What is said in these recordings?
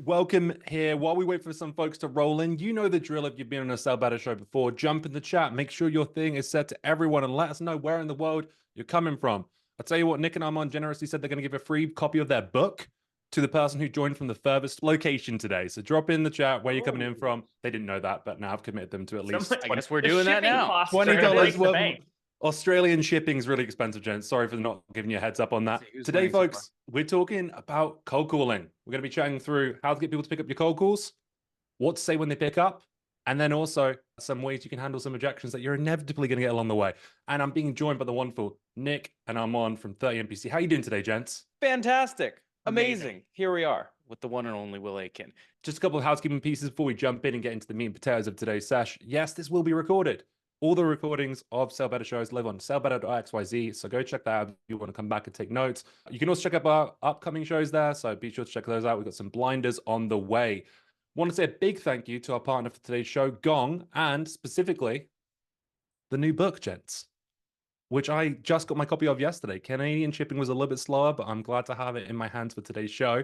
welcome here. While we wait for some folks to roll in, you know the drill. If you've been on a Sellbetter show before, jump in the chat. Make sure your thing is set to everyone and let us know where in the world you're coming from. I'll tell you what, Nick and Armand generously said they're going to give a free copy of their book to the person who joined from the furthest location today. So drop in the chat where you're coming in from. They didn't know that, but now I've committed them to at least I guess we're doing that now. $20 worth. Australian shipping is really expensive, gents. Sorry for not giving you a heads up on that. Today, folks, we're talking about cold calling. We're going to be chatting through how to get people to pick up your cold calls, what to say when they pick up, and then also some ways you can handle some objections that you're inevitably going to get along the way. And I'm being joined by the wonderful Nick and Armand from 30 NPC. How are you doing today, gents? Fantastic. Amazing. Here we are with the one and only Will Aiken. Just a couple of housekeeping pieces before we jump in and get into the meat and potatoes of today's sesh. Yes, this will be recorded. All the recordings of Sellbetter shows live on sellbetter.xyz, so go check that out if you want to come back and take notes. You can also check out our upcoming shows there, so be sure to check those out. We've got some blinders on the way. Want to say a big thank you to our partner for today's show, Gong, and specifically the new book, gents, which I just got my copy of yesterday. Canadian shipping was a little bit slower, but I'm glad to have it in my hands for today's show.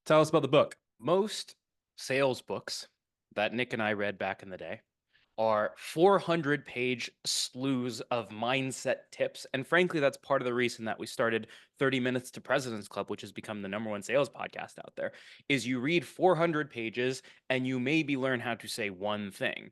Tell us about the book. Most sales books that Nick and I read back in the day are 400-page slews of mindset tips. And frankly, that's part of the reason that we started 30 Minutes to President's Club, which has become the #1 sales podcast out there, is you read 400 pages and you maybe learn how to say one thing.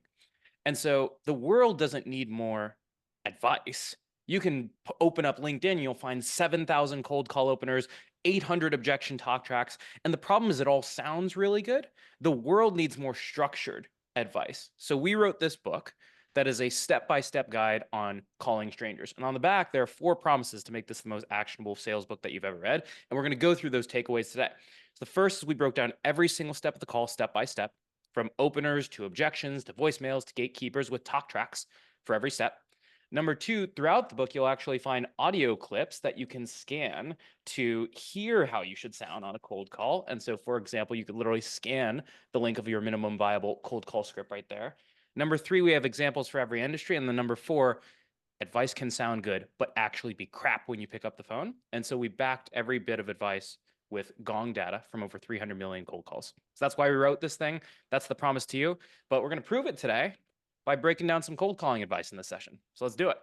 And so the world doesn't need more advice. You can open up LinkedIn, you'll find 7,000 cold call openers, 800 objection talk tracks. And the problem is it all sounds really good. The world needs more structured advice. So we wrote this book that is a step-by-step guide on calling strangers. And on the back, there are 4 promises to make this the most actionable sales book that you've ever read. And we're going to go through those takeaways today. So the first is we broke down every single step of the call, step by step, from openers to objections to voicemails to gatekeepers with talk tracks for every step. Number 2, throughout the book, you'll actually find audio clips that you can scan to hear how you should sound on a cold call. And so, for example, you could literally scan the link of your minimum viable cold call script right there. Number 3, we have examples for every industry. And then number 4, advice can sound good, but actually be crap when you pick up the phone. And so we backed every bit of advice with Gong data from over 300 million cold calls. So that's why we wrote this thing. That's the promise to you. But we're going to prove it today by breaking down some cold calling advice in this session. So let's do it.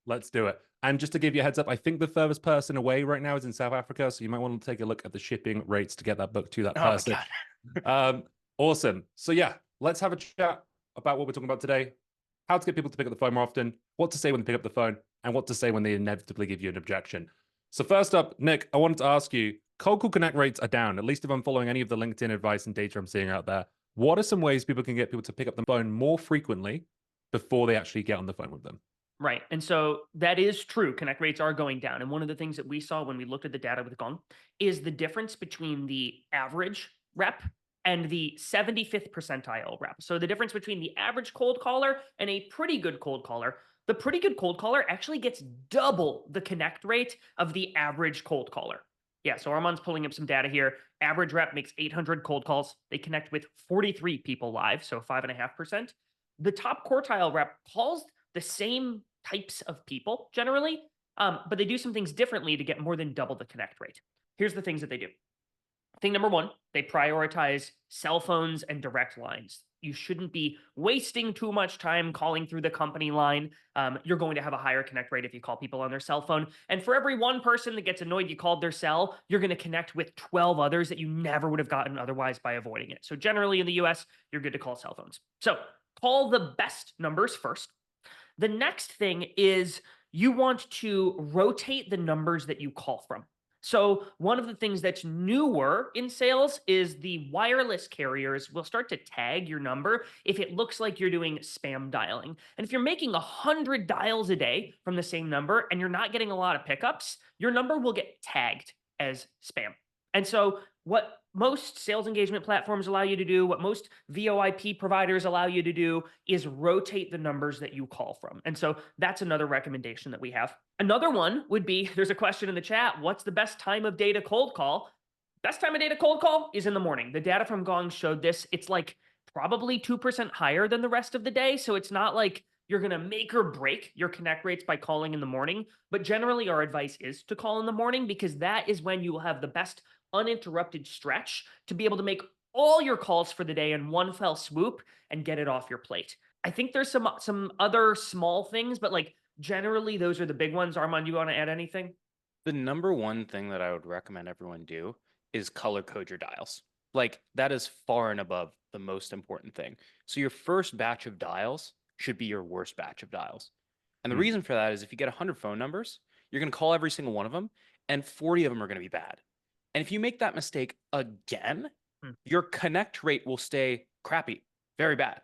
Let's do it. And just to give you a heads up, I think the furthest person away right now is in South Africa. So you might want to take a look at the shipping rates to get that book to that person. Awesome. So yeah, let's have a chat about what we're talking about today. How to get people to pick up the phone more often, what to say when they pick up the phone, and what to say when they inevitably give you an objection. So first up, Nick, I wanted to ask you, cold call connect rates are down, at least if I'm following any of the LinkedIn advice and data I'm seeing out there. What are some ways people can get people to pick up the phone more frequently before they actually get on the phone with them? Right. And so that is true. Connect rates are going down. And one of the things that we saw when we looked at the data with Gong is the difference between the average rep and the 75th percentile rep. So the difference between the average cold caller and a pretty good cold caller, the pretty good cold caller actually gets double the connect rate of the average cold caller. Yeah, so Armand's pulling up some data here. Average rep makes 800 cold calls. They connect with 43 people live, so 5.5%. The top quartile rep calls the same types of people generally, but they do some things differently to get more than double the connect rate. Here's the things that they do. Thing number 1, they prioritize cell phones and direct lines. You shouldn't be wasting too much time calling through the company line. You're going to have a higher connect rate if you call people on their cell phone. And for every one person that gets annoyed you called their cell, you're going to connect with 12 others that you never would have gotten otherwise by avoiding it. So generally in the US, you're good to call cell phones. So call the best numbers first. The next thing is you want to rotate the numbers that you call from. So one of the things that's newer in sales is the wireless carriers will start to tag your number if it looks like you're doing spam dialing. And if you're making 100 dials a day from the same number and you're not getting a lot of pickups, your number will get tagged as spam. And so what most sales engagement platforms allow you to do, what most VoIP providers allow you to do is rotate the numbers that you call from. And so that's another recommendation that we have. Another one would be, there's a question in the chat, what's the best time of day to cold call? Best time of day to cold call is in the morning. The data from Gong showed this. It's like probably 2% higher than the rest of the day. So it's not like you're going to make or break your connect rates by calling in the morning. But generally, our advice is to call in the morning because that is when you will have the best uninterrupted stretch to be able to make all your calls for the day in one fell swoop and get it off your plate. I think there's some other small things, but like generally those are the big ones. Armand, you want to add anything? The number one thing that I would recommend everyone do is color code your dials. Like that is far and above the most important thing. So your first batch of dials should be your worst batch of dials. And the reason for that is if you get 100 phone numbers, you're going to call every single one of them and 40 of them are going to be bad. And if you make that mistake again, your connect rate will stay crappy, very bad.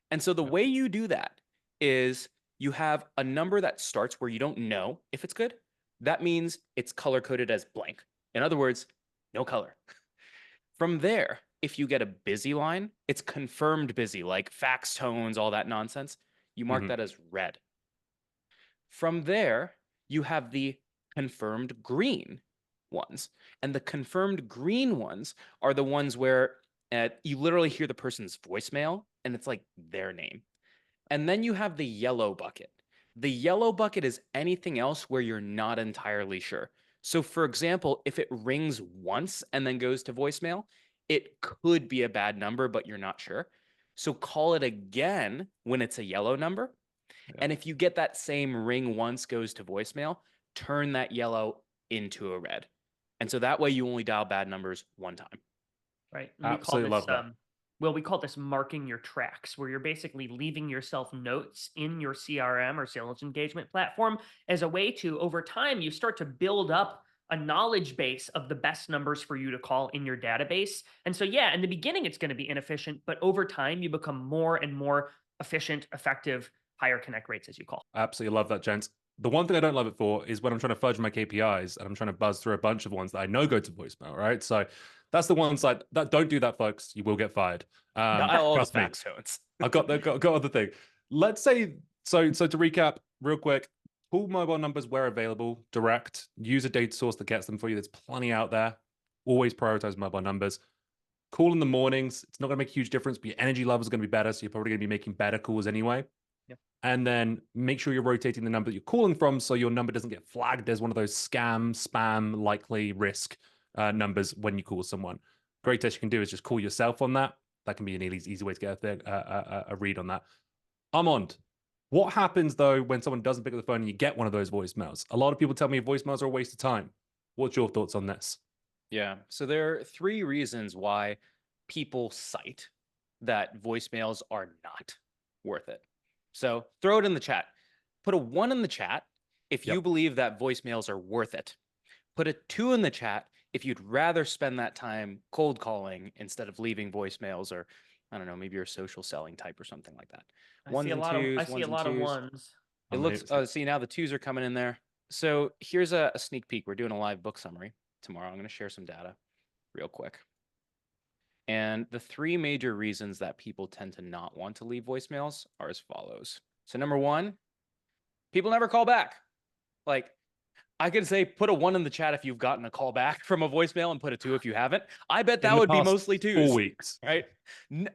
And so the way you do that is you have a number that starts where you don't know if it's good. That means it's color coded as blank. In other words, no color. From there, if you get a busy line, it's confirmed busy, like fax tones, all that nonsense. You mark that as red. From there, you have the confirmed green ones. And the confirmed green ones are the ones where you literally hear the person's voicemail and it's like their name. And then you have the yellow bucket. The yellow bucket is anything else where you're not entirely sure. So for example, if it rings once and then goes to voicemail, it could be a bad number, but you're not sure. So call it again when it's a yellow number. Yeah. And if you get that same ring once goes to voicemail, turn that yellow into a red. And so that way you only dial bad numbers one time. Right. Absolutely love that. Well, we call this marking your tracks, where you're basically leaving yourself notes in your CRM or sales engagement platform as a way to, over time, you start to build up a knowledge base of the best numbers for you to call in your database. And so, yeah, in the beginning, it's going to be inefficient, but over time, you become more and more efficient, effective, higher connect rates, as you call. Absolutely love that, gents. The one thing I don't love it for is when I'm trying to fudge my KPIs and I'm trying to buzz through a bunch of ones that I know go to voicemail, right? So that's the one side that don't do that, folks. You will get fired. Trust me. I've got other thing. Let's say, so to recap real quick, call mobile numbers where available, direct, use a data source that gets them for you. There's plenty out there. Always prioritize mobile numbers. Call in the mornings. It's not going to make a huge difference, but your energy level is going to be better. So you're probably going to be making better calls anyway. And then make sure you're rotating the number that you're calling from so your number doesn't get flagged as one of those scam, spam, likely risk numbers when you call someone. Great test you can do is just call yourself on that. That can be an easy way to get a read on that. Armand, what happens though when someone doesn't pick up the phone and you get one of those voicemails? A lot of people tell me voicemails are a waste of time. What's your thoughts on this? Yeah, so there are 3 reasons why people cite that voicemails are not worth it. So throw it in the chat. Put a 1 in the chat if you believe that voicemails are worth it. Put a 2 in the chat if you'd rather spend that time cold calling instead of leaving voicemails, or I don't know, maybe you're a social selling type or something like that. I see a lot of ones. It looks, see, now the 2s are coming in there. So here's a sneak peek. We're doing a live book summary tomorrow. I'm going to share some data real quick. And the 3 major reasons that people tend to not want to leave voicemails are as follows. So number 1, people never call back. Like, I could say put a 1 in the chat if you've gotten a call back from a voicemail and put a 2 if you haven't. I bet that would be mostly 2s. 4 weeks. Right?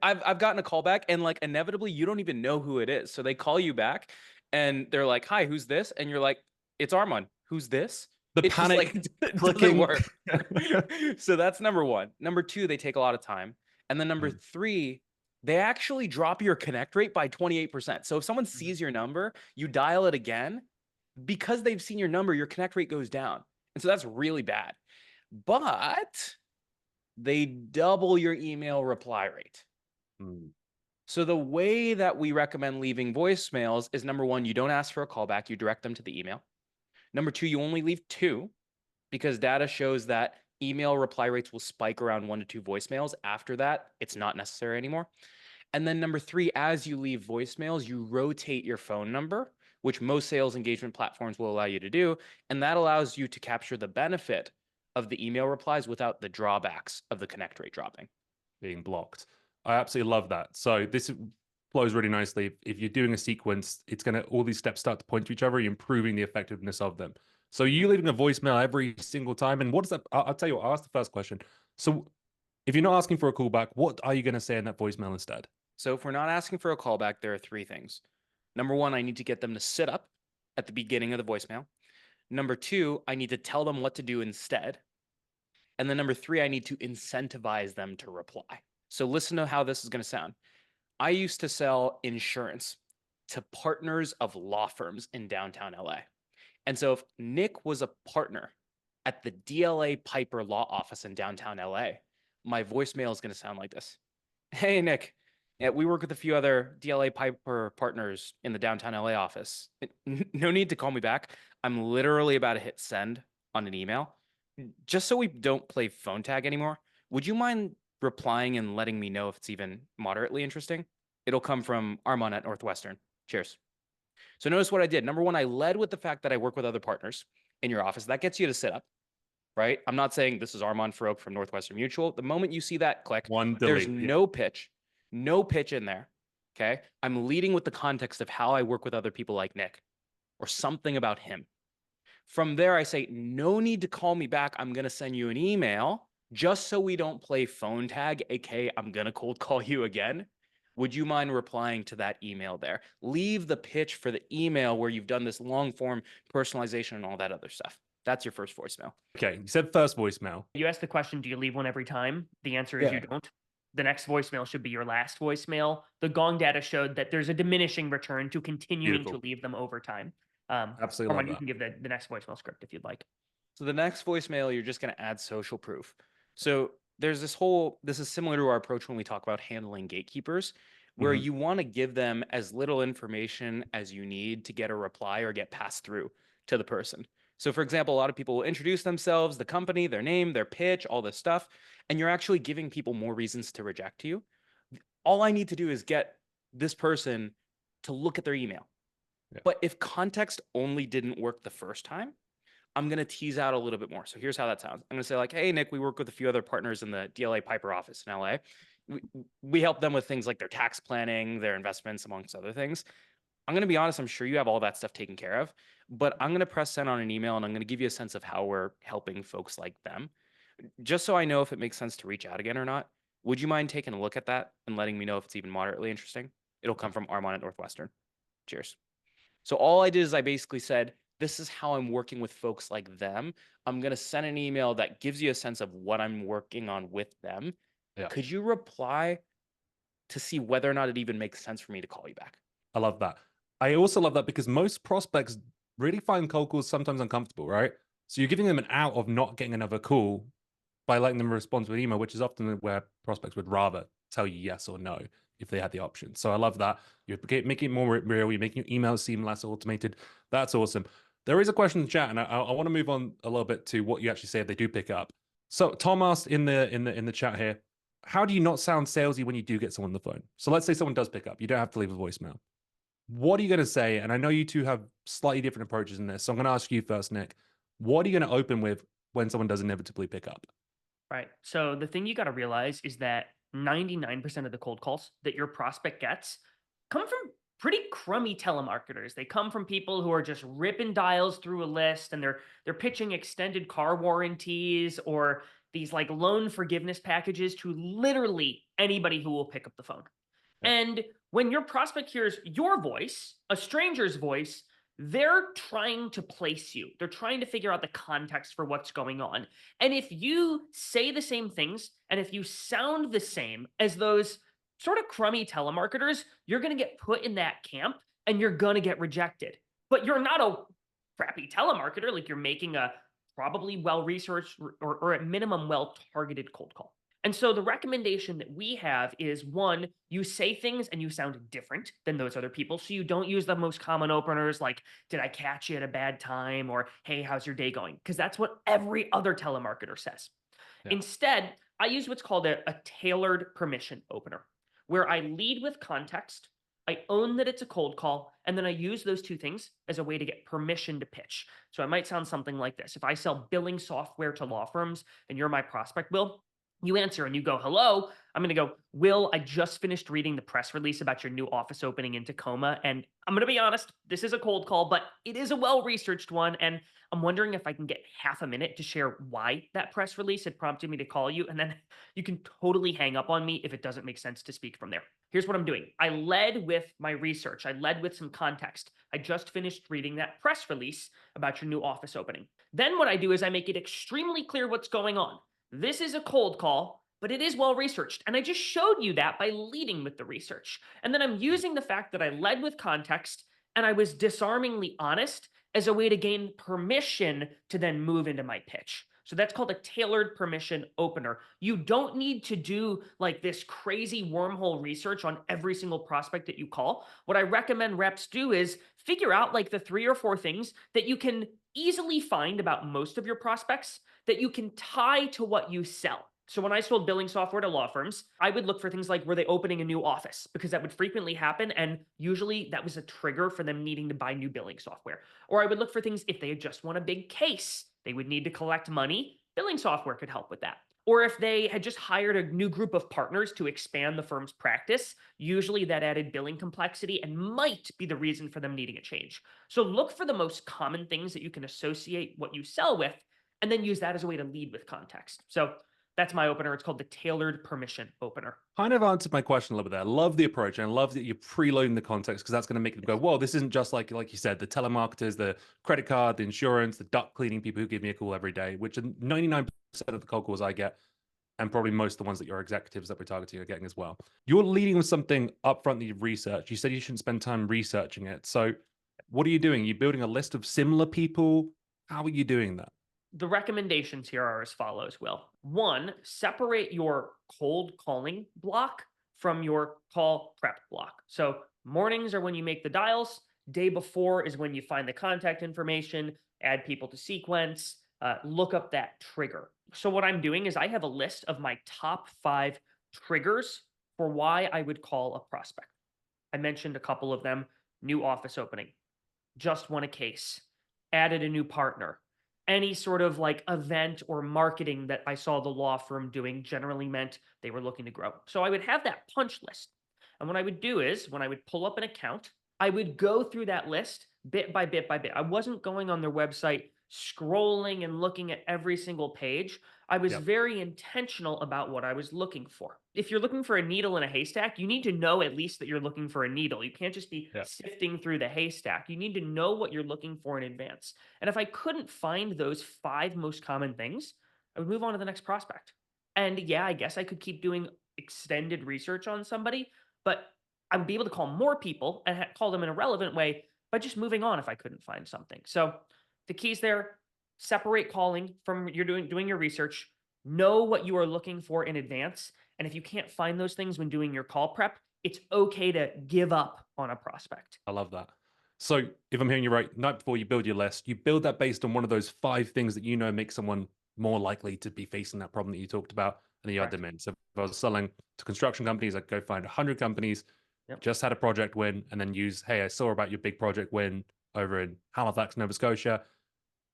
I've gotten a call back and like inevitably you don't even know who it is. So they call you back and they're like, "Hi, who's this?" And you're like, "It's Armand. Who's this?" The panic doesn't work. So that's number 1. Number 2, they take a lot of time. And then number 3, they actually drop your connect rate by 28%. So if someone sees your number, you dial it again, because they've seen your number, your connect rate goes down. And so that's really bad. But they double your email reply rate. So the way that we recommend leaving voicemails is number 1, you don't ask for a callback, you direct them to the email. Number 2, you only leave 2 because data shows that email reply rates will spike around 1 to 2 voicemails. After that, it's not necessary anymore. And then number 3, as you leave voicemails, you rotate your phone number, which most sales engagement platforms will allow you to do. And that allows you to capture the benefit of the email replies without the drawbacks of the connect rate dropping. Being blocked. I absolutely love that. So this flows really nicely. If you're doing a sequence, it's going to, all these steps start to point to each other, you're improving the effectiveness of them. So you leaving a voicemail every single time. And what does that, I'll tell you what, I'll ask the first question. So if you're not asking for a callback, what are you going to say in that voicemail instead? So if we're not asking for a callback, there are 3 things. Number 1, I need to get them to sit up at the beginning of the voicemail. Number 2, I need to tell them what to do instead. And then number 3, I need to incentivize them to reply. So listen to how this is going to sound. I used to sell insurance to partners of law firms in downtown LA. And so if Nick was a partner at the DLA Piper Law Office in downtown LA, my voicemail is going to sound like this. Hey, Nick. Yeah, we work with a few other DLA Piper partners in the downtown LA office. No need to call me back. I'm literally about to hit send on an email. Just so we don't play phone tag anymore, would you mind replying and letting me know if it's even moderately interesting? It'll come from Armand at Northwestern. Cheers. So notice what I did. Number one, I led with the fact that I work with other partners in your office. That gets you to sit up, right? I'm not saying this is Armand Farrokh from Northwestern Mutual. The moment you see that click, there's no pitch in there. Okay. I'm leading with the context of how I work with other people like Nick or something about him. From there, I say, no need to call me back. I'm going to send you an email just so we don't play phone tag, aka I'm going to cold call you again. Would you mind replying to that email there? Leave the pitch for the email where you've done this long form personalization and all that other stuff. That's your first voicemail. Okay, you said first voicemail. You asked the question, do you leave one every time? The answer is you don't. The next voicemail should be your last voicemail. The Gong data showed that there's a diminishing return to continuing to leave them over time. Absolutely. Armand, you can give the next voicemail script if you'd like. So the next voicemail, you're just going to add social proof. So there's this is similar to our approach when we talk about handling gatekeepers, where you want to give them as little information as you need to get a reply or get passed through to the person. So for example, a lot of people will introduce themselves, the company, their name, their pitch, all this stuff, and you're actually giving people more reasons to reject you. All I need to do is get this person to look at their email. Yeah. But if context only didn't work the first time, I'm going to tease out a little bit more. So here's how that sounds. I'm going to say like, hey, Nick, we work with a few other partners in the DLA Piper office in LA. We help them with things like their tax planning, their investments, amongst other things. I'm going to be honest, I'm sure you have all that stuff taken care of, but I'm going to press send on an email and I'm going to give you a sense of how we're helping folks like them. Just so I know if it makes sense to reach out again or not, would you mind taking a look at that and letting me know if it's even moderately interesting? It'll come from Armand at Northwestern. Cheers. So all I did is I basically said, this is how I'm working with folks like them. I'm going to send an email that gives you a sense of what I'm working on with them. Yeah. Could you reply to see whether or not it even makes sense for me to call you back? I love that. I also love that because most prospects really find cold calls sometimes uncomfortable, right? So you're giving them an out of not getting another call by letting them respond to an email, which is often where prospects would rather tell you yes or no if they had the option. So I love that. You're making it more real. You're making your emails seem less automated. That's awesome. There is a question in the chat, and I want to move on a little bit to what you actually say if they do pick up. So Tom asked in the chat here, how do you not sound salesy when you do get someone on the phone? So let's say someone does pick up. You don't have to leave a voicemail. What are you going to say? And I know you two have slightly different approaches in this. So I'm going to ask you first, Nick. What are you going to open with when someone does inevitably pick up? Right. So the thing you got to realize is that 99% of the cold calls that your prospect gets come from pretty crummy telemarketers. They come from people who are just ripping dials through a list and they're pitching extended car warranties or these like loan forgiveness packages to literally anybody who will pick up the phone. Yeah. And when your prospect hears your voice, a stranger's voice, they're trying to place you. They're trying to figure out the context for what's going on. And if you say the same things and if you sound the same as those sort of crummy telemarketers, you're going to get put in that camp and you're going to get rejected. But you're not a crappy telemarketer. Like you're making a probably well-researched or at minimum well-targeted cold call. And so the recommendation that we have is, one, you say things and you sound different than those other people. So you don't use the most common openers like, did I catch you at a bad time? Or, hey, how's your day going? Because that's what every other telemarketer says. Yeah. Instead, I use what's called a tailored permission opener, where I lead with context, I own that it's a cold call, and then I use those two things as a way to get permission to pitch. So it might sound something like this. If I sell billing software to law firms and you're my prospect, Will, you answer and you go, hello. I'm going to go, Will, I just finished reading the press release about your new office opening in Tacoma. And I'm going to be honest, this is a cold call, but it is a well-researched one. And I'm wondering if I can get half a minute to share why that press release had prompted me to call you. And then you can totally hang up on me if it doesn't make sense to speak from there. Here's what I'm doing. I led with my research. I led with some context. I just finished reading that press release about your new office opening. Then what I do is I make it extremely clear what's going on. This is a cold call. but it is well researched. And I just showed you that by leading with the research. And then I'm using the fact that I led with context and I was disarmingly honest as a way to gain permission to then move into my pitch. So that's called a tailored permission opener. You don't need to do like this crazy wormhole research on every single prospect that you call. What I recommend reps do is figure out like the 3 or 4 things that you can easily find about most of your prospects that you can tie to what you sell. So when I sold billing software to law firms, I would look for things like, were they opening a new office? Because that would frequently happen. And usually that was a trigger for them needing to buy new billing software. Or I would look for things if they just won a big case, they would need to collect money. Billing software could help with that. Or if they had just hired a new group of partners to expand the firm's practice, usually that added billing complexity and might be the reason for them needing a change. So look for the most common things that you can associate what you sell with, and then use that as a way to lead with context. So that's my opener. It's called the tailored permission opener. Kind of answered my question a little bit there. I love the approach, and I love that you're preloading the context, because that's going to make them go, whoa, this isn't just like you said, the telemarketers, the credit card, the insurance, the duct cleaning people who give me a call every day, which are 99% of the cold calls I get, and probably most of the ones that your executives that we're targeting are getting as well. You're leading with something upfront that you've researched. You said you shouldn't spend time researching it. So what are you doing? Are you building a list of similar people? How are you doing that? The recommendations here are as follows, Will. 1, separate your cold calling block from your call prep block. So mornings are when you make the dials. Day before is when you find the contact information, add people to sequence, look up that trigger. So what I'm doing is I have a list of my top 5 triggers for why I would call a prospect. I mentioned a couple of them: new office opening, just won a case, added a new partner. Any sort of like event or marketing that I saw the law firm doing generally meant they were looking to grow. So I would have that punch list. And what I would do is when I would pull up an account, I would go through that list bit by bit by bit. I wasn't going on their website, scrolling and looking at every single page. I was Yep. very intentional about what I was looking for. If you're looking for a needle in a haystack, you need to know at least that you're looking for a needle. You can't just be Yep. sifting through the haystack. You need to know what you're looking for in advance. And if I couldn't find those 5 most common things, I would move on to the next prospect. And yeah, I guess I could keep doing extended research on somebody, but I would be able to call more people and call them in a relevant way by just moving on if I couldn't find something. So the keys there: separate calling from you're doing your research, know what you are looking for in advance. And if you can't find those things when doing your call prep, it's okay to give up on a prospect. I love that. So if I'm hearing you right, night before you build your list, you build that based on one of those 5 things that you know make someone more likely to be facing that problem that you talked about, and then you add them in. So if I was selling to construction companies, I'd go find 100 companies, just had a project win, and then use, hey, I saw about your big project win over in Halifax, Nova Scotia,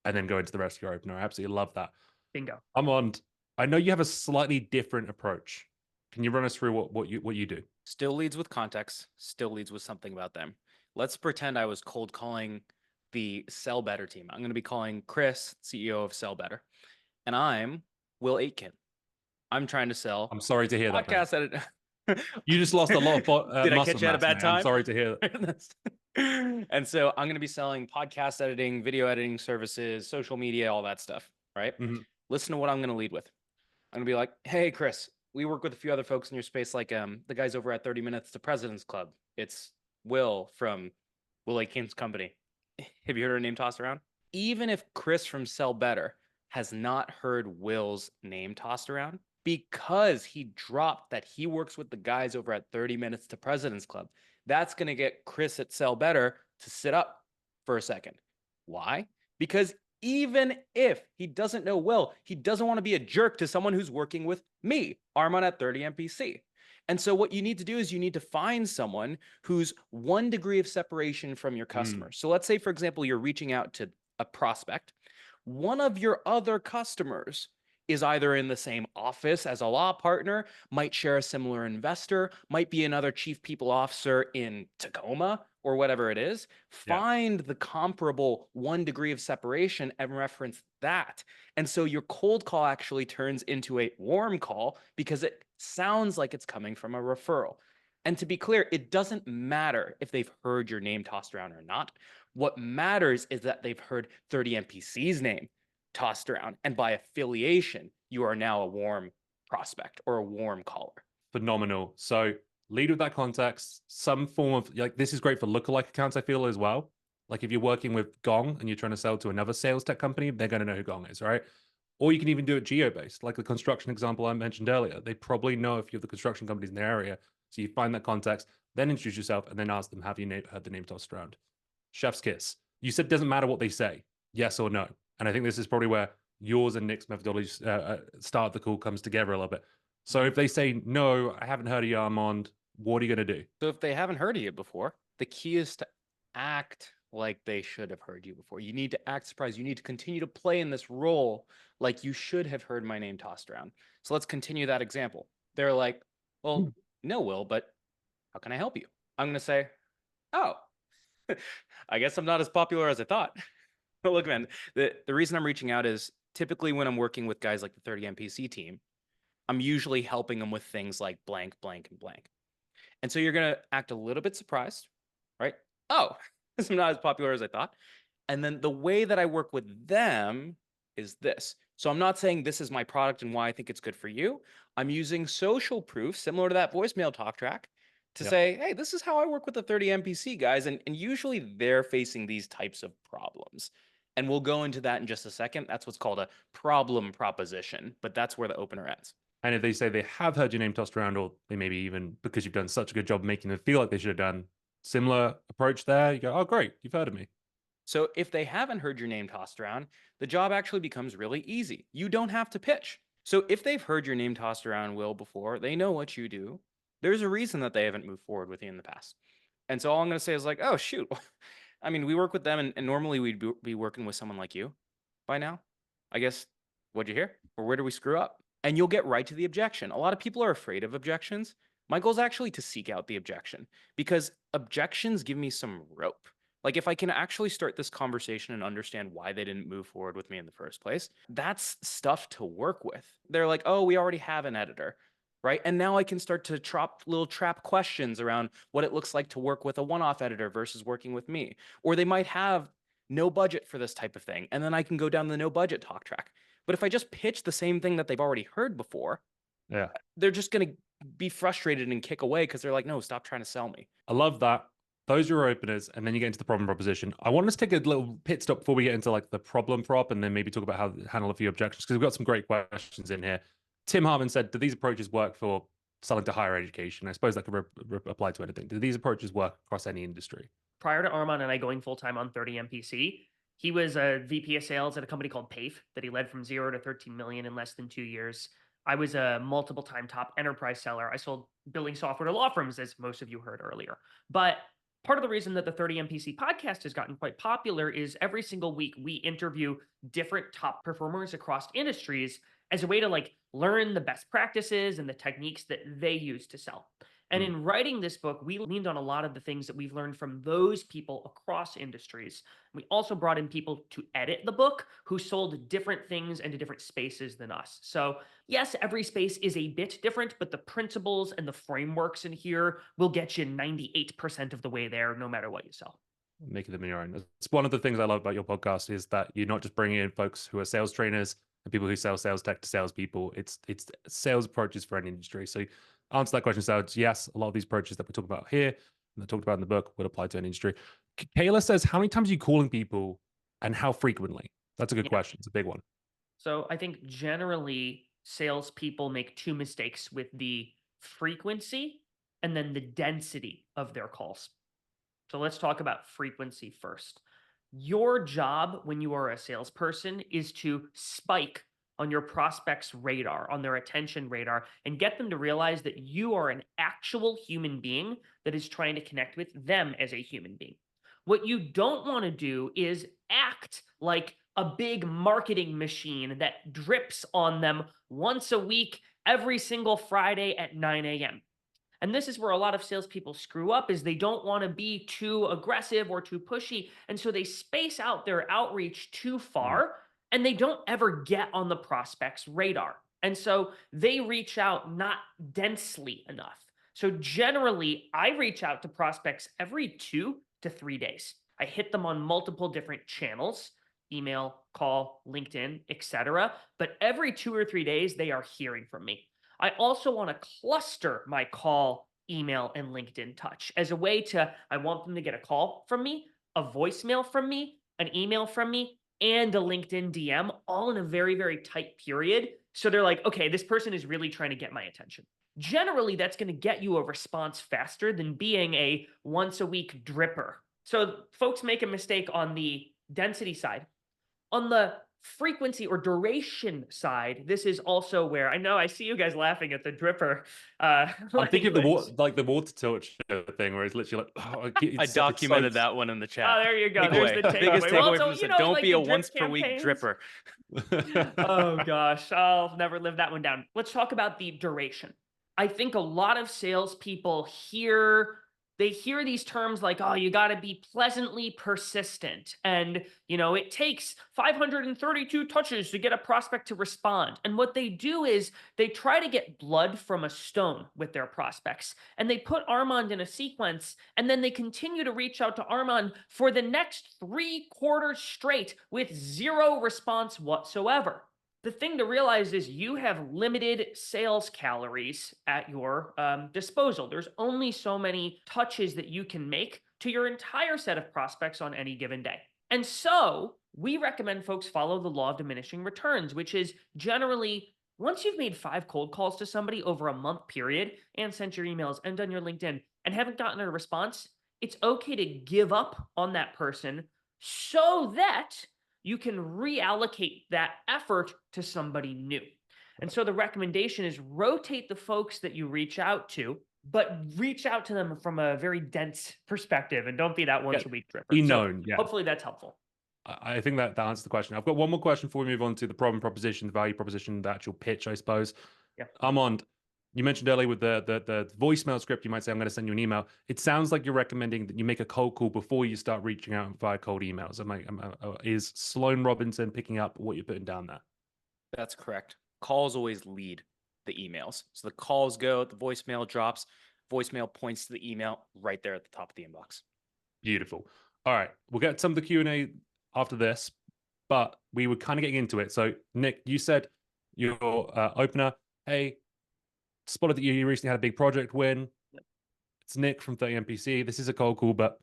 and then go into the rest of your opener. I absolutely love that. Bingo. Armand, I know you have a slightly different approach. Can you run us through what you do? Still leads with context, still leads with something about them. Let's pretend I was cold calling the Sellbetter team. I'm going to be calling Chris, CEO of Sellbetter, and I'm Will Aitken. I'm trying to sell. I'm sorry to hear that, man. podcast edit. You just lost a lot of Did I muscle catch you at a mass, bad man. time? I'm sorry to hear that. And so I'm going to be selling podcast editing, video editing services, social media, all that stuff, right? Mhm. Listen to what I'm going to lead with. I'm going to be like, hey, Chris, we work with a few other folks in your space, like the guys over at 30 Minutes to President's Club. It's Will from Will Aitken's company. Have you heard her name tossed around? Even if Chris from Sellbetter has not heard Will's name tossed around, because he dropped that he works with the guys over at 30 Minutes to President's Club, that's going to get Chris at Sellbetter to sit up for a second. Why? Because even if he doesn't know Will, he doesn't want to be a jerk to someone who's working with me, Armand at 30 MPC. And so what you need to do is you need to find someone who's 1 degree of separation from your customer. So let's say, for example, you're reaching out to a prospect. One of your other customers is either in the same office as a law partner, might share a similar investor, might be another chief people officer in Tacoma or whatever it is. Find the comparable 1 degree of separation and reference that. And so your cold call actually turns into a warm call because it sounds like it's coming from a referral. And to be clear, it doesn't matter if they've heard your name tossed around or not. What matters is that they've heard 30 MPC's name tossed around, and by affiliation, you are now a warm prospect or a warm caller. Phenomenal. So lead with that context, some form of like, this is great for lookalike accounts, I feel, as well. Like if you're working with Gong and you're trying to sell to another sales tech company, they're going to know who Gong is, right? Or you can even do it geo-based, like the construction example I mentioned earlier. They probably know if you have the construction companies in their area. So you find that context, then introduce yourself, and then ask them, have you heard the name tossed around? Chef's kiss. You said it doesn't matter what they say, yes or no. And I think this is probably where yours and Nick's methodology start the call comes together a little bit. So if they say, no, I haven't heard of you, Armand, what are you going to do? So if they haven't heard of you before, the key is to act like they should have heard you before. You need to act surprised. You need to continue to play in this role like you should have heard my name tossed around. So let's continue that example. They're like, well, no, Will, but how can I help you? I'm going to say, oh, I guess I'm not as popular as I thought. But look, man, the reason I'm reaching out is typically when I'm working with guys like the 30 MPC team, I'm usually helping them with things like blank, blank, and blank. And so you're going to act a little bit surprised, right? Oh, this is not as popular as I thought. And then the way that I work with them is this. So I'm not saying this is my product and why I think it's good for you. I'm using social proof, similar to that voicemail talk track, to say, hey, this is how I work with the 30 MPC guys. And usually they're facing these types of problems. And we'll go into that in just a second. That's what's called a problem proposition, but that's where the opener ends. And if they say they have heard your name tossed around, or they maybe even because you've done such a good job making them feel like they should have done similar approach there, you go, oh, great, you've heard of me. So if they haven't heard your name tossed around, the job actually becomes really easy. You don't have to pitch. So if they've heard your name tossed around, Will, before, they know what you do. There's a reason that they haven't moved forward with you in the past. And so all I'm going to say is like, oh, shoot. I mean, we work with them and normally we'd be working with someone like you by now. I guess, what'd you hear? Or where do we screw up? And you'll get right to the objection. A lot of people are afraid of objections. My goal is actually to seek out the objection because objections give me some rope. Like if I can actually start this conversation and understand why they didn't move forward with me in the first place, that's stuff to work with. They're like, oh, we already have an editor, right? And now I can start to drop little trap questions around what it looks like to work with a one-off editor versus working with me. Or they might have no budget for this type of thing. And then I can go down the no budget talk track. But if I just pitch the same thing that they've already heard before, they're just going to be frustrated and kick away because they're like, no, stop trying to sell me. I love that. Those are your openers, and then you get into the problem proposition. I want us to take a little pit stop before we get into like the problem prop, and then maybe talk about how to handle a few objections, because we've got some great questions in here. Tim Hartman said, do these approaches work for selling to higher education? I suppose that could apply to anything. Do these approaches work across any industry? Prior to Armand and I going full-time on 30 MPC, he was a VP of sales at a company called PAVE that he led from 0 to 13 million in less than 2 years. I was a multiple-time top enterprise seller. I sold billing software to law firms, as most of you heard earlier. But part of the reason that the 30 MPC podcast has gotten quite popular is every single week we interview different top performers across industries as a way to like learn the best practices and the techniques that they use to sell. And in writing this book, we leaned on a lot of the things that we've learned from those people across industries. We also brought in people to edit the book who sold different things into different spaces than us. So yes, every space is a bit different, but the principles and the frameworks in here will get you 98% of the way there, no matter what you sell. Making them your own. It's one of the things I love about your podcast is that you're not just bringing in folks who are sales trainers and people who sell sales tech to salespeople. It's sales approaches for any industry. So answer that question, so yes, a lot of these approaches that we talk about here and I talked about in the book would apply to any industry. Kayla says, how many times are you calling people and how frequently? That's a good question. It's a big one. So I think generally salespeople make two mistakes with the frequency and then the density of their calls. So let's talk about frequency first. Your job when you are a salesperson is to spike on your prospect's radar, on their attention radar, and get them to realize that you are an actual human being that is trying to connect with them as a human being. What you don't want to do is act like a big marketing machine that drips on them once a week, every single Friday at 9 a.m. And this is where a lot of salespeople screw up, is they don't want to be too aggressive or too pushy. And so they space out their outreach too far and they don't ever get on the prospect's radar. And so they reach out not densely enough. So generally, I reach out to prospects every 2 to 3 days. I hit them on multiple different channels, email, call, LinkedIn, etc. But every 2 or 3 days, they are hearing from me. I also want to cluster my call, email, and LinkedIn touch as a way to, I want them to get a call from me, a voicemail from me, an email from me, and a LinkedIn DM all in a very, very tight period. So they're like, okay, this person is really trying to get my attention. Generally, that's going to get you a response faster than being a once a week dripper. So folks make a mistake on the density side. On the frequency or duration side, this is also where I know I see you guys laughing at the dripper. I'm thinking of the language. the water torch thing where it's literally like, oh, I documented that one in the chat. Oh, there you go. Takeaway. There's the Biggest takeaway. Well, takeaway so, from this: you know, don't like be the a drip once per week campaigns. dripper. Oh gosh, I'll never live that one down. Let's talk about the duration. I think a lot of salespeople hear these terms like, oh, you got to be pleasantly persistent. And, it takes 532 touches to get a prospect to respond. And what they do is they try to get blood from a stone with their prospects. And they put Armand in a sequence. And then they continue to reach out to Armand for the next 3 quarters straight with 0 response whatsoever. The thing to realize is you have limited sales calories at your disposal. There's only so many touches that you can make to your entire set of prospects on any given day. And so we recommend folks follow the law of diminishing returns, which is generally once you've made 5 cold calls to somebody over a month period and sent your emails and done your LinkedIn and haven't gotten a response, it's okay to give up on that person so that you can reallocate that effort to somebody new. And so the recommendation is rotate the folks that you reach out to, but reach out to them from a very dense perspective and don't be that once a week dripper. Be So known. Yeah. hopefully that's helpful. I think that answers the question. I've got one more question before we move on to the problem proposition, the value proposition, the actual pitch, I suppose. Yeah. Armand, you mentioned earlier with the voicemail script, you might say, I'm going to send you an email. It sounds like you're recommending that you make a cold call before you start reaching out via cold emails. Is Sloan Robinson picking up what you're putting down there? That's correct. Calls always lead the emails. So the calls go, the voicemail drops, voicemail points to the email right there at the top of the inbox. Beautiful. All right. We'll get some of the Q&A after this, but we were kind of getting into it. So Nick, you said your opener, hey, spotted that you recently had a big project win. Yep. It's Nick from 30 MPC. This is a cold call, but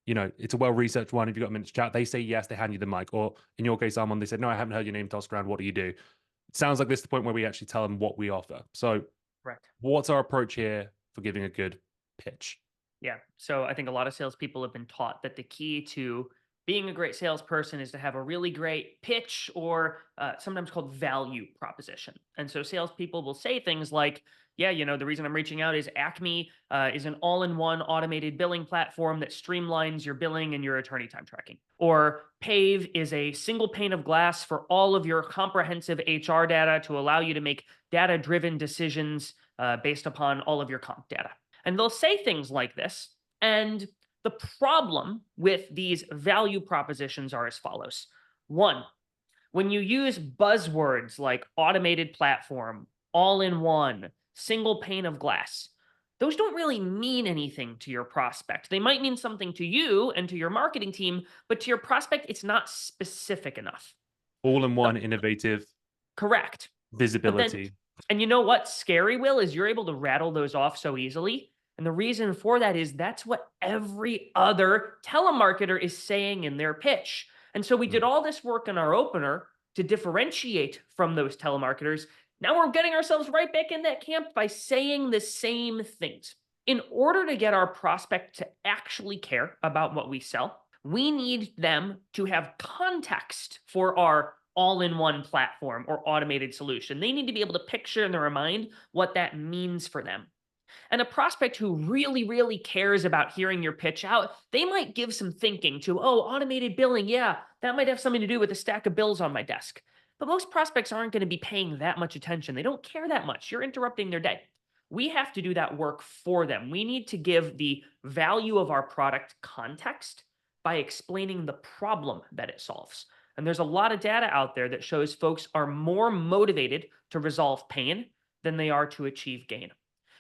it's a well-researched one. If you've got a minute to chat, they say yes, they hand you the mic. Or in your case, Armand, they said, no, I haven't heard your name tossed around. What do you do? It sounds like this is the point where we actually tell them what we offer. So Correct. What's our approach here for giving a good pitch? Yeah. So I think a lot of salespeople have been taught that the key to being a great salesperson is to have a really great pitch or sometimes called value proposition. And so salespeople will say things like, yeah, the reason I'm reaching out is Acme is an all-in-one automated billing platform that streamlines your billing and your attorney time tracking. Or Pave is a single pane of glass for all of your comprehensive HR data to allow you to make data-driven decisions based upon all of your comp data. And they'll say things like this. And the problem with these value propositions are as follows. 1, when you use buzzwords like automated platform, all-in-one, single pane of glass, those don't really mean anything to your prospect. They might mean something to you and to your marketing team, but to your prospect, it's not specific enough. All-in-one, innovative. Correct. Visibility. And you know what's scary, Will, is you're able to rattle those off so easily. And the reason for that is that's what every other telemarketer is saying in their pitch. And so we did all this work in our opener to differentiate from those telemarketers. Now we're getting ourselves right back in that camp by saying the same things. In order to get our prospect to actually care about what we sell, we need them to have context for our all-in-one platform or automated solution. They need to be able to picture in their mind what that means for them. And a prospect who really, really cares about hearing your pitch out, they might give some thinking to, oh, automated billing, yeah, that might have something to do with a stack of bills on my desk. But most prospects aren't going to be paying that much attention. They don't care that much. You're interrupting their day. We have to do that work for them. We need to give the value of our product context by explaining the problem that it solves. And there's a lot of data out there that shows folks are more motivated to resolve pain than they are to achieve gain.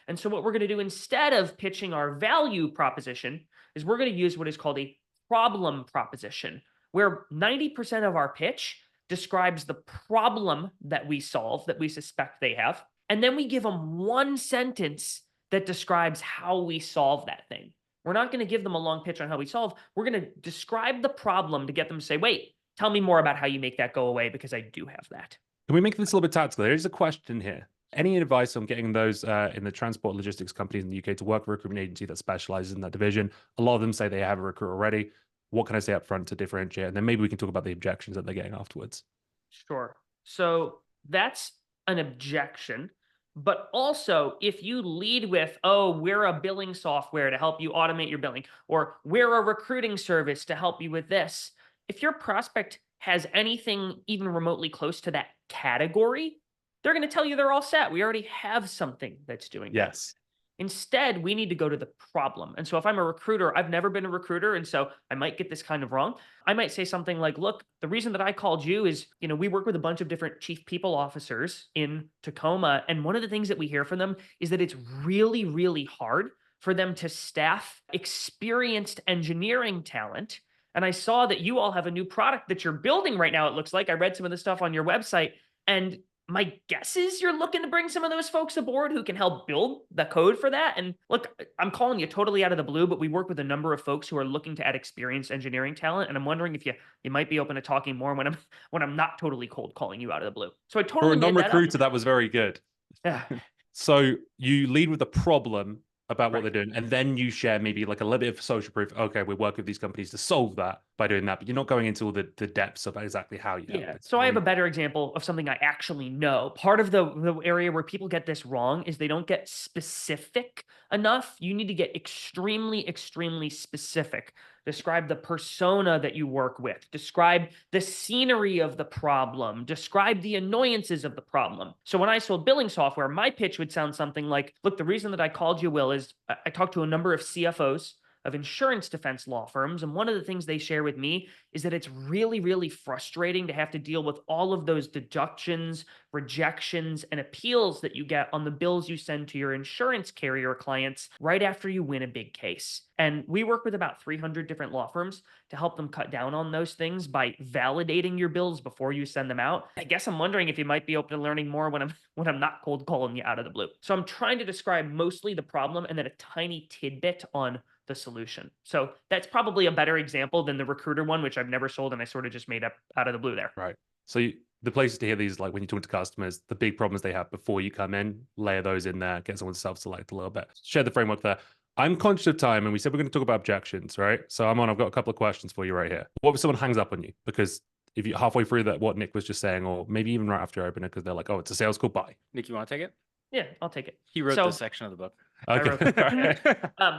And so what we're going to do instead of pitching our value proposition is we're going to use what is called a problem proposition, where 90% of our pitch describes the problem that we solve, that we suspect they have. And then we give them one sentence that describes how we solve that thing. We're not going to give them a long pitch on how we solve. We're going to describe the problem to get them to say, wait, tell me more about how you make that go away, because I do have that. Can we make this a little bit tactical? There's a question here. Any advice on getting those in the transport logistics companies in the UK to work for a recruitment agency that specializes in that division? A lot of them say they have a recruiter already. What can I say up front to differentiate? And then maybe we can talk about the objections that they're getting afterwards. Sure. So that's an objection. But also, if you lead with, oh, we're a billing software to help you automate your billing, or we're a recruiting service to help you with this, if your prospect has anything even remotely close to that category, they're going to tell you they're all set. We already have something that's doing that. Yes. Instead, we need to go to the problem. And so if I'm a recruiter, I've never been a recruiter, and so I might get this kind of wrong. I might say something like, look, the reason that I called you is, we work with a bunch of different chief people officers in Tacoma. And one of the things that we hear from them is that it's really, really hard for them to staff experienced engineering talent. And I saw that you all have a new product that you're building right now. It looks like I read some of the stuff on your website, and my guess is you're looking to bring some of those folks aboard who can help build the code for that. And look, I'm calling you totally out of the blue, but we work with a number of folks who are looking to add experienced engineering talent. And I'm wondering if you might be open to talking more when I'm not totally cold calling you out of the blue. So I totally For a non-recruiter, that was very good. Yeah. So you lead with a problem about what they're doing, and then you share maybe like a little bit of social proof. Okay, we work with these companies to solve that by doing that, but you're not going into all the depths of exactly how you help it. So I have a better example of something I actually know. Part of the area where people get this wrong is they don't get specific enough. You need to get extremely, extremely specific. Describe the persona that you work with. Describe the scenery of the problem. Describe the annoyances of the problem. So when I sold billing software, my pitch would sound something like, look, the reason that I called you, Will, is I talked to a number of CFOs of insurance defense law firms. And one of the things they share with me is that it's really, really frustrating to have to deal with all of those deductions, rejections, and appeals that you get on the bills you send to your insurance carrier clients right after you win a big case. And we work with about 300 different law firms to help them cut down on those things by validating your bills before you send them out. I guess I'm wondering if you might be open to learning more when I'm not cold calling you out of the blue. So I'm trying to describe mostly the problem and then a tiny tidbit on the solution. So that's probably a better example than the recruiter one, which I've never sold and I sort of just made up out of the blue there. Right. So the places to hear these, like when you talk to customers, the big problems they have before you come in, layer those in there, get someone to self-select a little bit. Share the framework there. I'm conscious of time, and we said we're going to talk about objections, right? So I've got a couple of questions for you right here. What if someone hangs up on you? Because if you halfway through that, what Nick was just saying, or maybe even right after you open it, because they're like, oh, it's a sales call, bye. Nick, you want to take it? Yeah, I'll take it. He wrote this section of the book. Okay.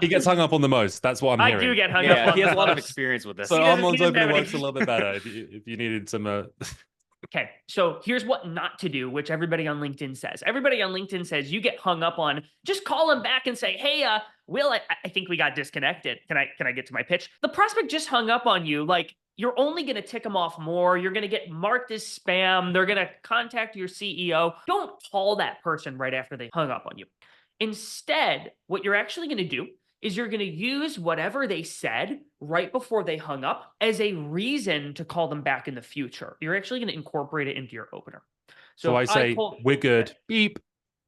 He gets hung up on the most. That's what I'm hearing. I do get hung up on he has the a lot of most. experience with this. So Armand's he doesn't opening have works a little bit better if you needed some... Okay, so here's what not to do, which everybody on LinkedIn says. Everybody on LinkedIn says you get hung up on, just call them back and say, hey, Will, I think we got disconnected. Can I get to my pitch? The prospect just hung up on you. Like, you're only going to tick them off more. You're going to get marked as spam. They're going to contact your CEO. Don't call that person right after they hung up on you. Instead, what you're actually going to do is you're going to use whatever they said right before they hung up as a reason to call them back in the future. You're actually going to incorporate it into your opener. So I say, we're good. Beep.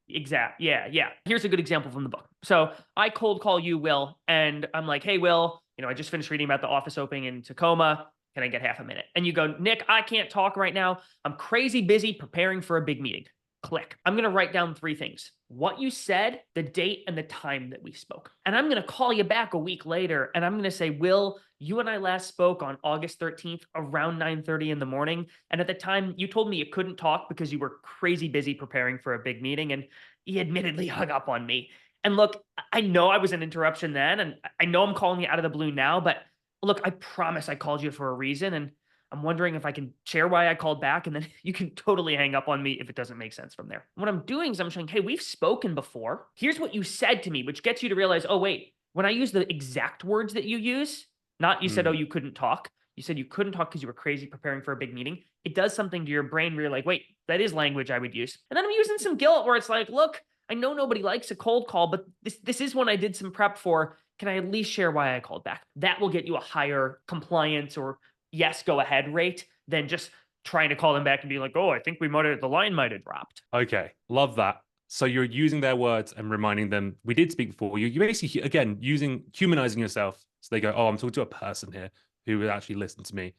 Exactly. Yeah. Here's a good example from the book. So I cold call you, Will, and I'm like, hey, Will, I just finished reading about the office opening in Tacoma. Can I get half a minute? And you go, Nick, I can't talk right now. I'm crazy busy preparing for a big meeting. Click. I'm going to write down 3 things. What you said, the date, and the time that we spoke. And I'm going to call you back a week later, and I'm going to say, Will, you and I last spoke on August 13th around 9:30 in the morning. And at the time, you told me you couldn't talk because you were crazy busy preparing for a big meeting, and you admittedly hung up on me. And look, I know I was an interruption then, and I know I'm calling you out of the blue now, but look, I promise I called you for a reason, and I'm wondering if I can share why I called back, and then you can totally hang up on me if it doesn't make sense from there. What I'm doing is I'm showing, hey, we've spoken before. Here's what you said to me, which gets you to realize, oh, wait, when I use the exact words that you use, not you said, oh, you couldn't talk. You said you couldn't talk because you were crazy preparing for a big meeting. It does something to your brain where you're like, wait, that is language I would use. And then I'm using some guilt where it's like, look, I know nobody likes a cold call, but this is one I did some prep for. Can I at least share why I called back? That will get you a higher compliance or yes, go ahead rate than just trying to call them back and be like, oh, I think the line might have dropped. Okay. Love that. So you're using their words and reminding them, we did speak before. You basically, again, humanizing yourself. So they go, oh, I'm talking to a person here who will actually listen to me.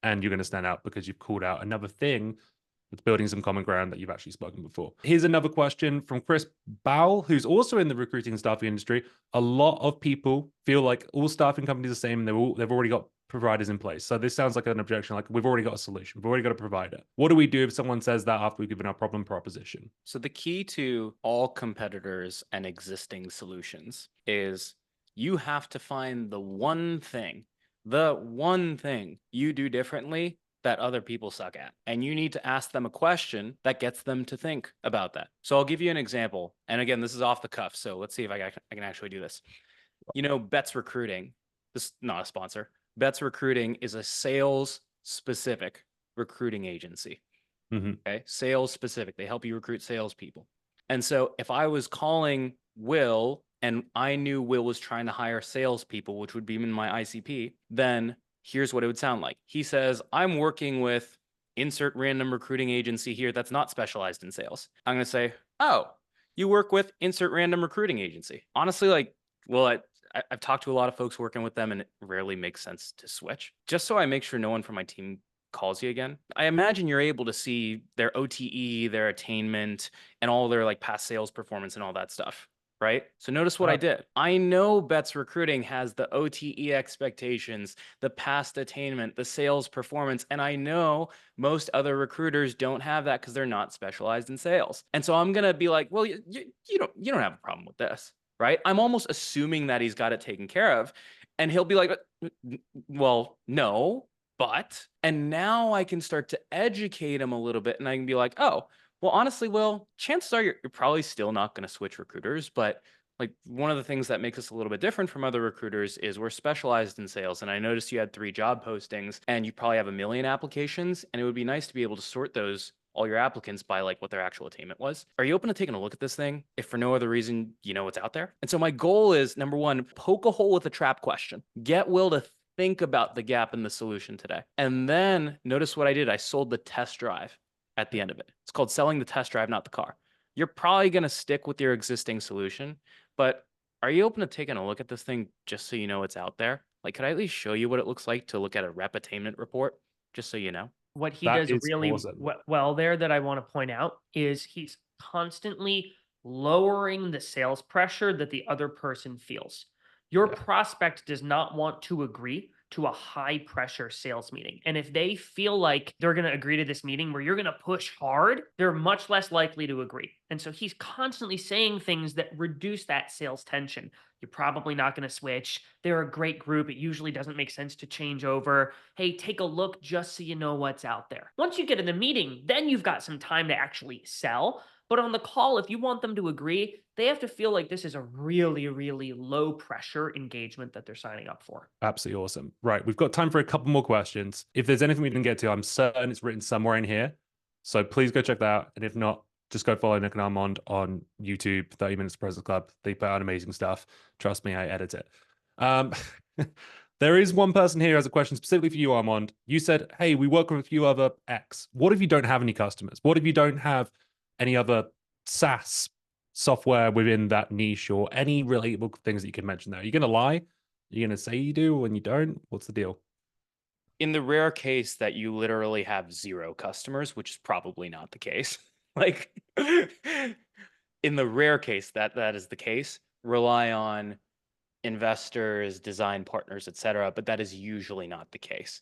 And you're going to stand out because you've called out another thing with building some common ground that you've actually spoken before. Here's another question from Chris Bowell, who's also in the recruiting and staffing industry. A lot of people feel like all staffing companies are the same and they've already got providers in place. So this sounds like an objection, like we've already got a solution. We've already got a provider. What do we do if someone says that after we've given our problem proposition? So the key to all competitors and existing solutions is you have to find the one thing you do differently that other people suck at. And you need to ask them a question that gets them to think about that. So I'll give you an example. And again, this is off the cuff. So let's see if I can actually do this. You know, Bet's Recruiting, this is not a sponsor. Bet's Recruiting is a sales specific recruiting agency. Okay. Sales specific. They help you recruit salespeople. And so if I was calling Will and I knew Will was trying to hire salespeople, which would be in my ICP, then here's what it would sound like. He says, I'm working with insert random recruiting agency here that's not specialized in sales. I'm going to say, oh, you work with insert random recruiting agency. Honestly, like, well, I've talked to a lot of folks working with them and it rarely makes sense to switch. Just so I make sure no one from my team calls you again. I imagine you're able to see their OTE, their attainment, and all their like past sales performance and all that stuff, right? So notice what I did. I know Bet's Recruiting has the OTE expectations, the past attainment, the sales performance, and I know most other recruiters don't have that because they're not specialized in sales. And so I'm gonna be like, well, you don't have a problem with this, right? I'm almost assuming that he's got it taken care of, and he'll be like, well, no. But, and now I can start to educate him a little bit and I can be like, oh, well, honestly, Will, chances are you're probably still not going to switch recruiters. But like one of the things that makes us a little bit different from other recruiters is we're specialized in sales. And I noticed you had 3 job postings and you probably have 1 million applications. And it would be nice to be able to sort those, all your applicants, by like what their actual attainment was. Are you open to taking a look at this thing if for no other reason you know what's out there? And so my goal is, number one, poke a hole with a trap question. Get Will to think about the gap in the solution today. And then notice what I did. I sold the test drive at the end of it. It's called selling the test drive, not the car. You're probably going to stick with your existing solution, but are you open to taking a look at this thing just so you know it's out there? Like, could I at least show you what it looks like to look at a rep attainment report, just so you know? What he That does is really awesome. well there that I want to point out is he's constantly lowering the sales pressure that the other person feels. Your prospect does not want to agree to a high pressure sales meeting. And if they feel like they're going to agree to this meeting where you're going to push hard, they're much less likely to agree. And so he's constantly saying things that reduce that sales tension. You're probably not going to switch. They're a great group. It usually doesn't make sense to change over. Hey, take a look just so you know what's out there. Once you get in the meeting, then you've got some time to actually sell. But on the call, if you want them to agree, they have to feel like this is a really, really low pressure engagement that they're signing up for. Absolutely awesome. Right. We've got time for a couple more questions. If there's anything we didn't get to, I'm certain it's written somewhere in here. So please go check that out. And if not, just go follow Nick and Armand on YouTube, 30 Minutes Presence Club. They put out amazing stuff. Trust me, I edit it. There is one person here who has a question specifically for you, Armand. You said, hey, we work with a few other X. What if you don't have any customers? What if you don't have any other SaaS software within that niche or any relatable things that you can mention there? Are you going to lie? Are you going to say you do when you don't? What's the deal? In the rare case that you literally have 0 customers, which is probably not the case, like in the rare case that is the case, rely on investors, design partners, etc. But that is usually not the case.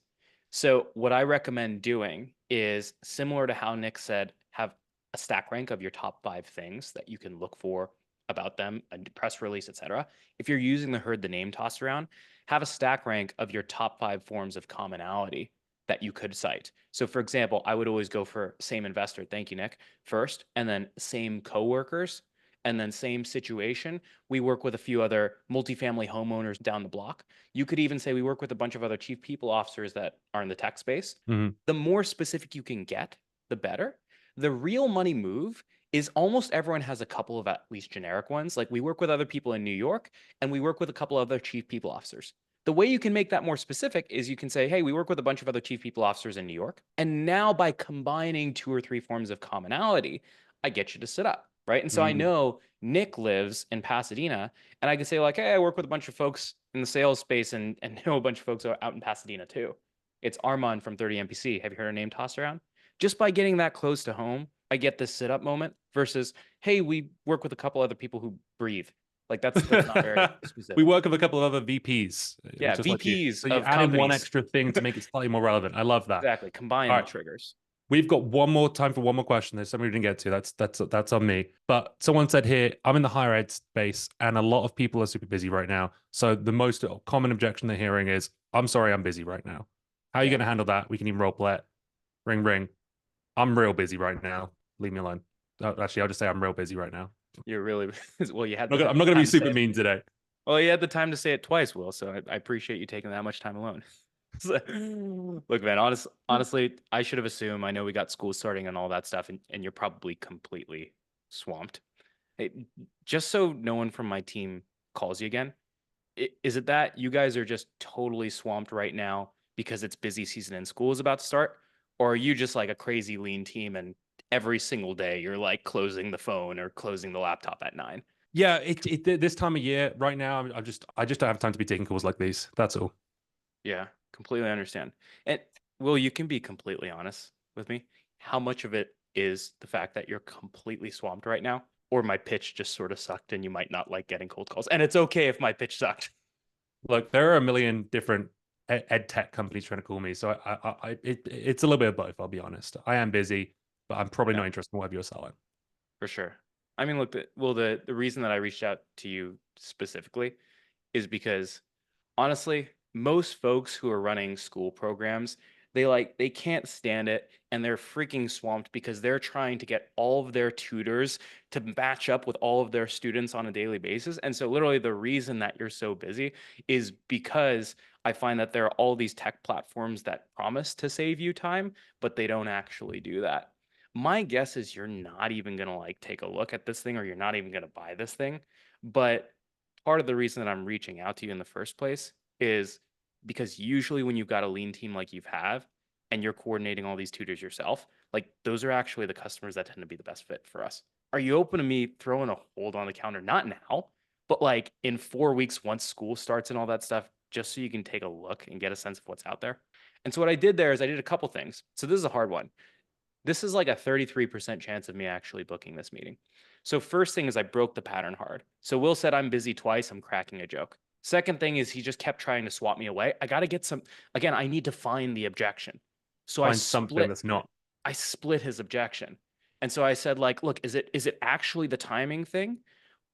So what I recommend doing is similar to how Nick said, have a stack rank of your top 5 things that you can look for about them, a press release, etc. If you're using the heard the name tossed around, have a stack rank of your top 5 forms of commonality that you could cite. So for example, I would always go for same investor, thank you, Nick, first, and then same coworkers, and then same situation. We work with a few other multifamily homeowners down the block. You could even say we work with a bunch of other chief people officers that are in the tech space. The more specific you can get, the better. The real money move is almost everyone has a couple of at least generic ones. Like we work with other people in New York and we work with a couple of other chief people officers. The way you can make that more specific is you can say, hey, we work with a bunch of other chief people officers in New York. And now by combining 2 or 3 forms of commonality, I get you to sit up. right? And so I Mhm. know Nick lives in Pasadena, and I can say like, hey, I work with a bunch of folks in the sales space and know a bunch of folks out in Pasadena too. It's Armand from 30 NPC. Have you heard her name tossed around? Just by getting that close to home, I get this sit up moment versus, hey, we work with a couple other people who breathe. Like that's not very specific. We work with a couple of other VPs, Yeah, just like you. VPs So you of add in one companies. extra thing to make it slightly more relevant. I love that. Exactly. Combine All the right. triggers. We've got one more time for one more question. There's something we didn't get to. That's on me. But someone said here, I'm in the higher ed space, and a lot of people are super busy right now. So the most common objection they're hearing is, "I'm sorry, I'm busy right now." How are you Yeah. going to handle that? We can even role play it. Ring, ring. I'm real busy right now. Leave me alone. Actually, I'll just say I'm real busy right now. You're really well. You had. I'm not going to be super mean today. Well, you had the time to say it twice, Will. So I appreciate you taking that much time alone. Look, man, honestly, I should have assumed. I know we got school starting and all that stuff, and you're probably completely swamped. Hey, just so no one from my team calls you again, is it that you guys are just totally swamped right now because it's busy season and school is about to start? Or are you just like a crazy lean team and every single day you're like closing the phone or closing the laptop at 9? Yeah, this time of year right now, I just don't have time to be taking calls like these. That's all. Yeah, completely understand. And Will, you can be completely honest with me. How much of it is the fact that you're completely swamped right now? Or my pitch just sort of sucked and you might not like getting cold calls. And it's okay if my pitch sucked. Look, there are a million different ed tech companies trying to call me, so it's a little bit of both. I'll be honest. I am busy, but I'm probably Yeah. not interested in whatever you're selling. For sure. I mean, look, the reason that I reached out to you specifically is because honestly, most folks who are running school programs, they can't stand it and they're freaking swamped because they're trying to get all of their tutors to match up with all of their students on a daily basis. And so literally the reason that you're so busy is because I find that there are all these tech platforms that promise to save you time, but they don't actually do that. My guess is you're not even going to like take a look at this thing or you're not even going to buy this thing. But part of the reason that I'm reaching out to you in the first place is because usually when you've got a lean team like you've have and you're coordinating all these tutors yourself, like those are actually the customers that tend to be the best fit for us. Are you open to me throwing a hold on the counter? Not now, but like in 4 weeks once school starts and all that stuff, just so you can take a look and get a sense of what's out there. And so what I did there is I did a couple things. So this is a hard one. This is like a 33% chance of me actually booking this meeting. So first thing is I broke the pattern hard. So Will said I'm busy twice, I'm cracking a joke. Second thing is he just kept trying to swap me away. I got to get some, again, I need to find the objection. So Find something that's not. I split his objection. And so I said like, look, is it actually the timing thing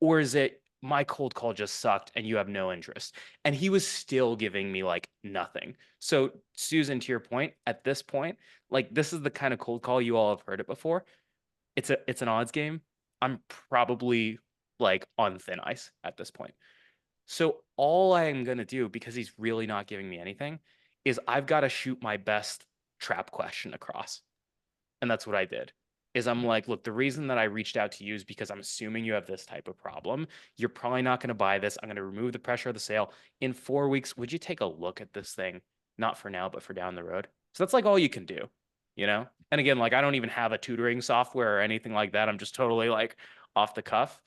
or is it my cold call just sucked and you have no interest? And he was still giving me like nothing. So Susan, to your point, at this point, like this is the kind of cold call you all have heard it before. It's an odds game. I'm probably like on thin ice at this point. So all I am going to do, because he's really not giving me anything, is I've got to shoot my best trap question across. And that's what I did. Is I'm like, look, the reason that I reached out to you is because I'm assuming you have this type of problem. You're probably not going to buy this. I'm going to remove the pressure of the sale. In 4 weeks, would you take a look at this thing? Not for now, but for down the road. So that's like all you can do, you know? And again, like I don't even have a tutoring software or anything like that. I'm just totally like off the cuff.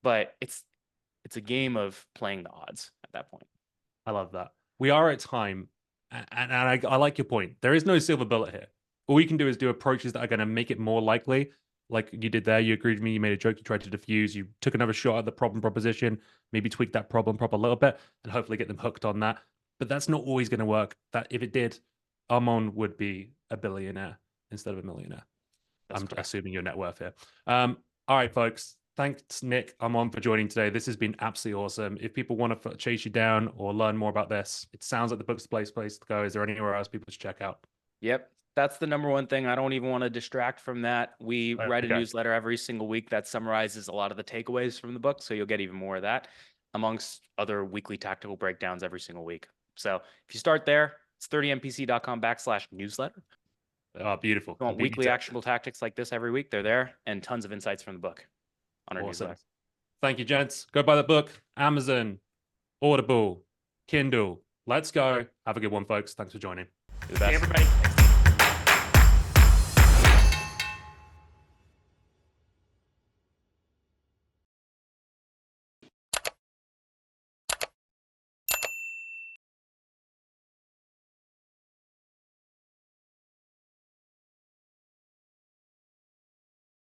But it's a game of playing the odds at that point. I love that. We are at time, and I like your point. There is no silver bullet here. All we can do is do approaches that are going to make it more likely. Like you did there, you agreed with me, you made a joke, you tried to diffuse, you took another shot at the problem proposition, maybe tweak that problem prop a little bit, and hopefully get them hooked on that. But that's not always going to work. That if it did, Armand would be a billionaire instead of a millionaire. That's I'm correct. assuming your net worth here. All right, folks. Thanks, Nick, Armand, for joining today. This has been absolutely awesome. If people want to chase you down or learn more about this, it sounds like the book's the place to go. Is there anywhere else people should check out? Yep. That's the number one thing. I don't even want to distract from that. We write a newsletter every single week that summarizes a lot of the takeaways from the book. So you'll get even more of that amongst other weekly tactical breakdowns every single week. So if you start there, it's 30npc.com/newsletter. Oh, beautiful. If you want weekly actionable tactics like this every week, they're there, and tons of insights from the book on our newsletter. Thank you, gents. Go buy the book. Amazon, Audible, Kindle. Let's go. Have a good one, folks. Thanks for joining. Hey, everybody.